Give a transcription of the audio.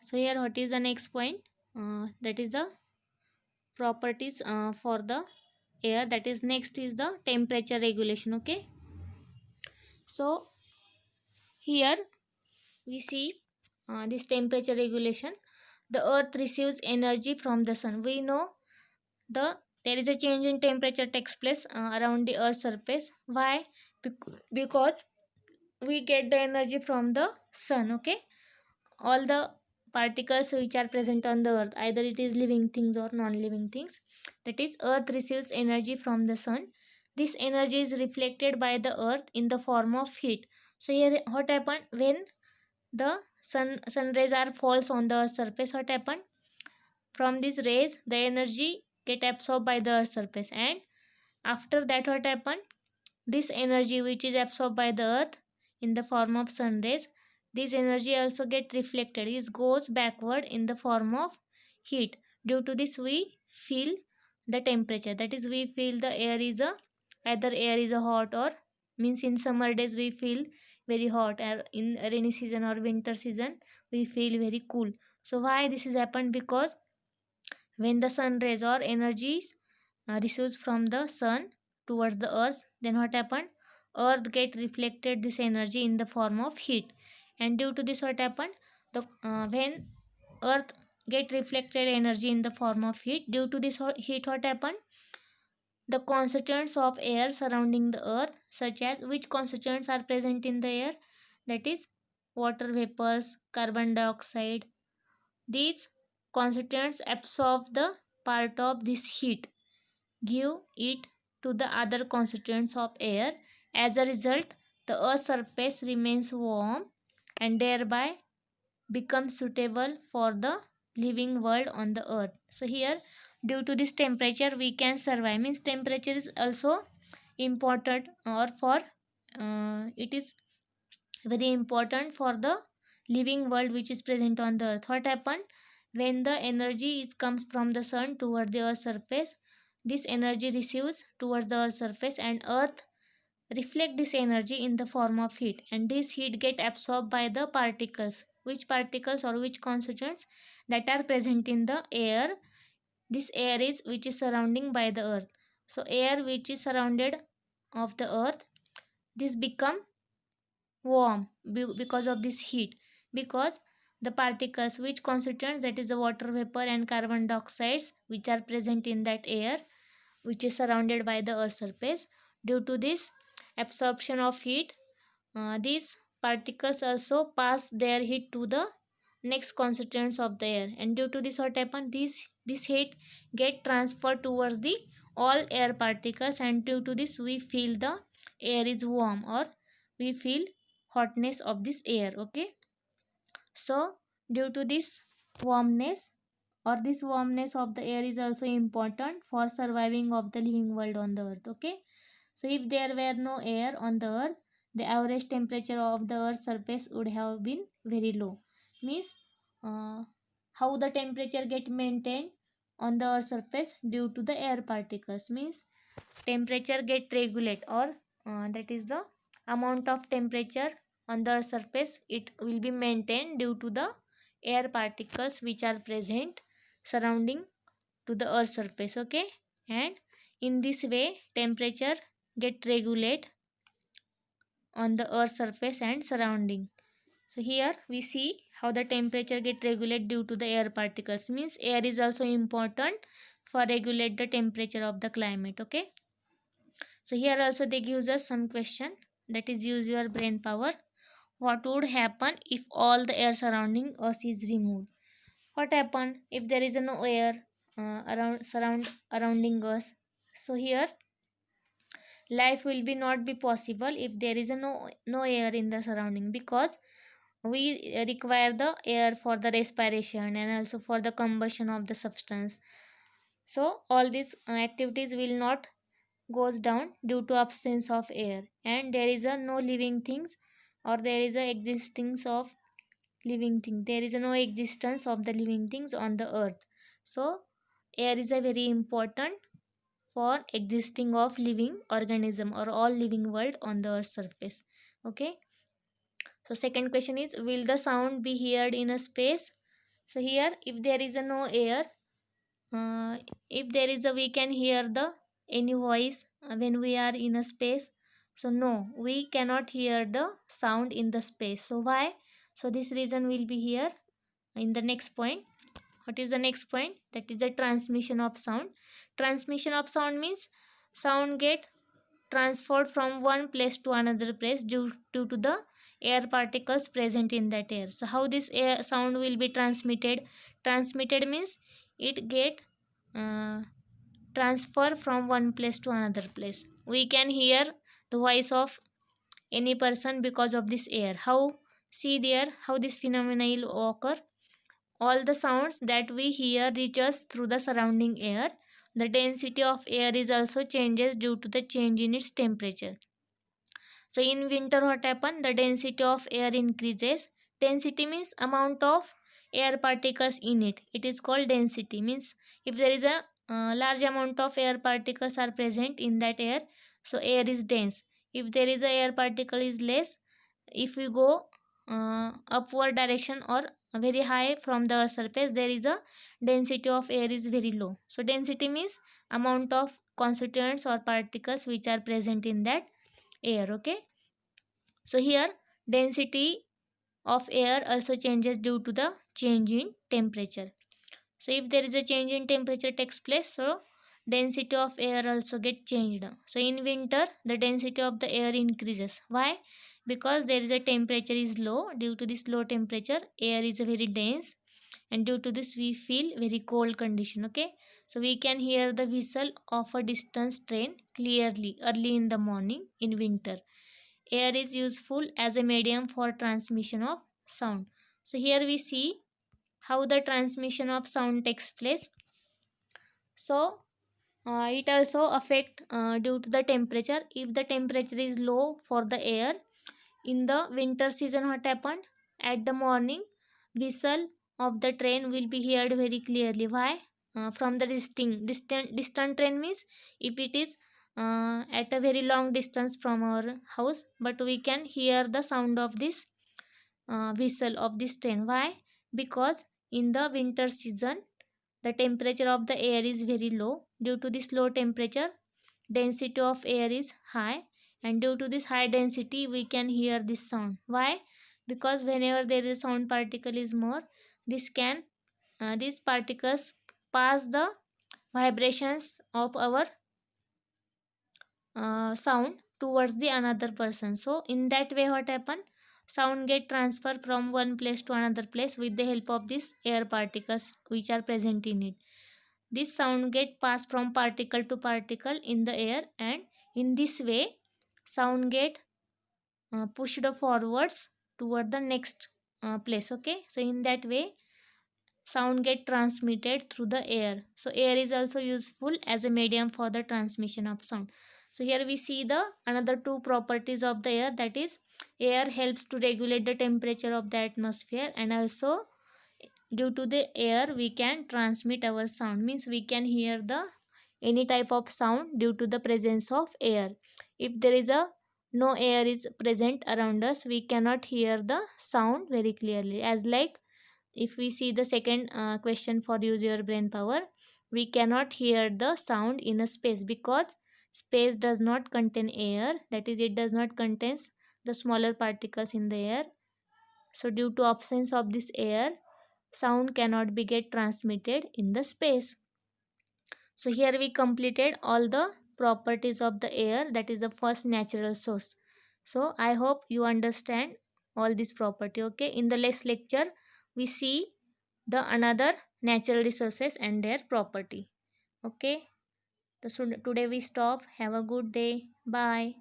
So here what is the next point? That is the properties for the air. That is next is the temperature regulation. Okay. So here we see this temperature regulation. The earth receives energy from the sun. We know the there is a change in temperature takes place around the earth's surface. Why? Because we get the energy from the sun. Okay, all the particles which are present on the earth, either it is living things or non-living things, that is earth receives energy from the sun. This energy is reflected by the earth in the form of heat. So here what happened when the sun rays are falls on the earth's surface? What happened? From these rays the energy get absorbed by the earth's surface, and after that what happened? This energy which is absorbed by the earth in the form of sun rays, this energy also get reflected, it goes backward in the form of heat. Due to this we feel the temperature, that is we feel the air is a, either air is a hot or, means in summer days we feel very hot, or in rainy season or winter season we feel very cool. So why this is happened? Because when the sun rays or energies receives from the sun towards the earth, then what happened? Earth get reflected this energy in the form of heat, and due to this what happened? The when earth get reflected energy in the form of heat, due to this heat what happened? The constituents of air surrounding the earth, such as which constituents are present in the air, that is water vapors, carbon dioxide, these constituents absorb the part of this heat, give it to the other constituents of air. As a result, the earth's surface remains warm and thereby becomes suitable for the living world on the earth. So here due to this temperature we can survive, means temperature is also important, or for it is very important for the living world which is present on the earth. What happened? When the energy is comes from the sun toward the earth's surface, this energy receives towards the earth's surface, and earth reflect this energy in the form of heat, and this heat get absorbed by the particles, which particles or which constituents that are present in the air. This air is which is surrounding by the earth. So air which is surrounded of the earth, this become warm because of this heat, because the particles which constituents, that is the water vapor and carbon dioxides which are present in that air which is surrounded by the earth's surface, due to this absorption of heat, these particles also pass their heat to the next constituents of the air, and due to this what happen? This heat get transferred towards the all air particles, and due to this we feel the air is warm, or we feel hotness of this air. Okay, so due to this warmness, or this warmness of the air is also important for surviving of the living world on the earth. Okay, so if there were no air on the earth, the average temperature of the earth's surface would have been very low. Means how the temperature get maintained on the earth's surface? Due to the air particles. Means temperature get regulate, or that is the amount of temperature on the surface, it will be maintained due to the air particles which are present surrounding to the earth surface. Okay, and in this way temperature get regulate on the earth surface and surrounding. So here we see how the temperature get regulate due to the air particles. Means air is also important for regulate the temperature of the climate. Okay, so here also they gives us some question, that is use your brain power. What would happen if all the air surrounding us is removed? What happen if there is no air surrounding us? So here life will be not be possible if there is no air in the surrounding, because we require the air for the respiration and also for the combustion of the substance. So all these activities will not goes down due to absence of air, and there is a no living things, or there is a existence of living thing, there is a no existence of the living things on the earth. So air is a very important for existing of living organism or all living world on the earth's surface. Okay, so second question is, will the sound be heard in a space? So here if there is a no air, uh, if there is a we can hear the any voice when we are in a space. So no, we cannot hear the sound in the space. So why? So this reason will be here in the next point. What is the next point? That is the transmission of sound. Transmission of sound means sound get transferred from one place to another place due to the air particles present in that air. So how this air sound will be transmitted? Transmitted means it get uh, transfer from one place to another place. We can hear the voice of any person because of this air. How? See there how this phenomena will occur. All the sounds that we hear reach us through the surrounding air. The density of air is also changes due to the change in its temperature. So in winter what happen? The density of air increases. Density means amount of air particles in it. It is called density. Means if there is a large amount of air particles are present in that air, so air is dense. If there is a air particle is less, if we go upward direction or very high from the surface, there is a density of air is very low. So density means amount of constituents or particles which are present in that air. Okay, so here density of air also changes due to the change in temperature. So if there is a change in temperature takes place, so density of air also get changed. So in winter the density of the air increases. Why? Because there is a temperature is low. Due to this low temperature air is very dense, and due to this we feel very cold condition. Okay, so we can hear the whistle of a distance train clearly early in the morning in winter. Air is useful as a medium for transmission of sound. So here we see how the transmission of sound takes place. So it also affect due to the temperature. If the temperature is low for the air in the winter season, what happened? At the morning whistle of the train will be heard very clearly. Why? From the distant train means if it is at a very long distance from our house, but we can hear the sound of this whistle of this train. Why? Because in the winter season the temperature of the air is very low. Due to this low temperature density of air is high, and due to this high density we can hear this sound. Why? Because whenever there is a sound particle is more, this can these particles pass the vibrations of our sound towards the another person. So in that way what happen? Sound get transferred from one place to another place with the help of these air particles which are present in it. This sound get passed from particle to particle in the air, and in this way sound get pushed forwards toward the next place. Okay, so in that way sound get transmitted through the air. So air is also useful as a medium for the transmission of sound. So here we see the another two properties of the air, that is air helps to regulate the temperature of the atmosphere, and also due to the air we can transmit our sound. Means we can hear the any type of sound due to the presence of air. If there is a no air is present around us, we cannot hear the sound very clearly. As like if we see the second question for use your brain power, we cannot hear the sound in a space because space does not contain air, that is it does not contains the smaller particles in the air. So due to absence of this air sound cannot be get transmitted in the space. So here we completed all the properties of the air, that is the first natural source. So I hope you understand all this property. Okay, in the next lecture we see the another natural resources and their property. Okay, so today we stop. Have a good day. Bye.